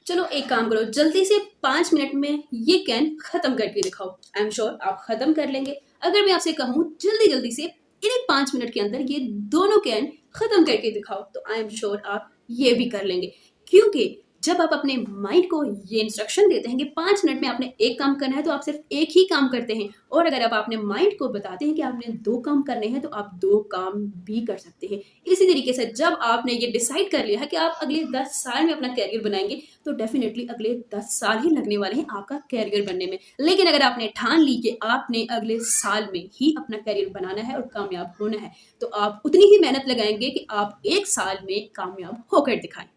चलो एक काम करो, जल्दी से 5 मिनट में ये कैन खत्म करके दिखाओ। आई एम श्योर आप खत्म कर लेंगे। अगर मैं आपसे कहूँ जल्दी जल्दी से इन्हीं 5 मिनट के अंदर ये दोनों कैन खत्म करके दिखाओ, तो आई एम श्योर आप ये भी कर लेंगे। क्योंकि जब आप अपने माइंड को ये इंस्ट्रक्शन देते हैं कि 5 मिनट में आपने एक काम करना है, तो आप सिर्फ एक ही काम करते हैं। और अगर आप अपने माइंड को बताते हैं कि आपने 2 काम करने हैं, तो आप 2 काम भी कर सकते हैं। इसी तरीके से जब आपने ये डिसाइड कर लिया है कि आप अगले 10 साल में अपना कैरियर बनाएंगे, तो डेफिनेटली अगले 10 साल ही लगने वाले हैं आपका कैरियर बनने में। लेकिन अगर आपने ठान ली कि आपने अगले साल में ही अपना कैरियर बनाना है और कामयाब होना है, तो आप उतनी ही मेहनत लगाएंगे कि आप 1 साल में कामयाब होकर दिखाएं।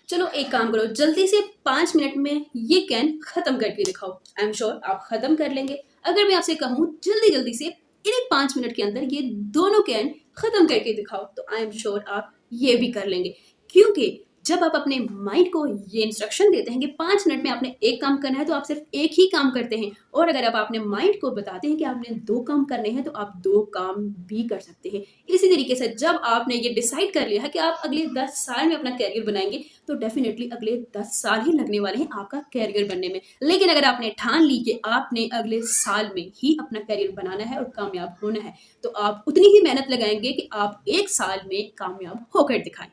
चलो एक काम करो, जल्दी से 5 मिनट में ये कैन खत्म करके दिखाओ। आई एम श्योर आप खत्म कर लेंगे। अगर मैं आपसे कहूँ जल्दी जल्दी से इन्हीं 5 मिनट के अंदर ये दोनों कैन खत्म करके दिखाओ, तो आई एम श्योर आप ये भी कर लेंगे। क्योंकि जब आप अपने माइंड को ये इंस्ट्रक्शन देते हैं कि 5 मिनट में आपने एक काम करना है, तो आप सिर्फ एक ही काम करते हैं। और अगर आप अपने माइंड को बताते हैं कि आपने 2 काम करने हैं, तो आप 2 काम भी कर सकते हैं। इसी तरीके से जब आपने ये डिसाइड कर लिया है कि आप अगले 10 साल में अपना कैरियर बनाएंगे, तो डेफिनेटली अगले 10 साल ही लगने वाले हैं आपका कैरियर बनने में। लेकिन अगर आपने ठान ली कि आपने अगले साल में ही अपना कैरियर बनाना है और कामयाब होना है, तो आप उतनी ही मेहनत लगाएंगे कि आप 1 साल में कामयाब होकर दिखाएं।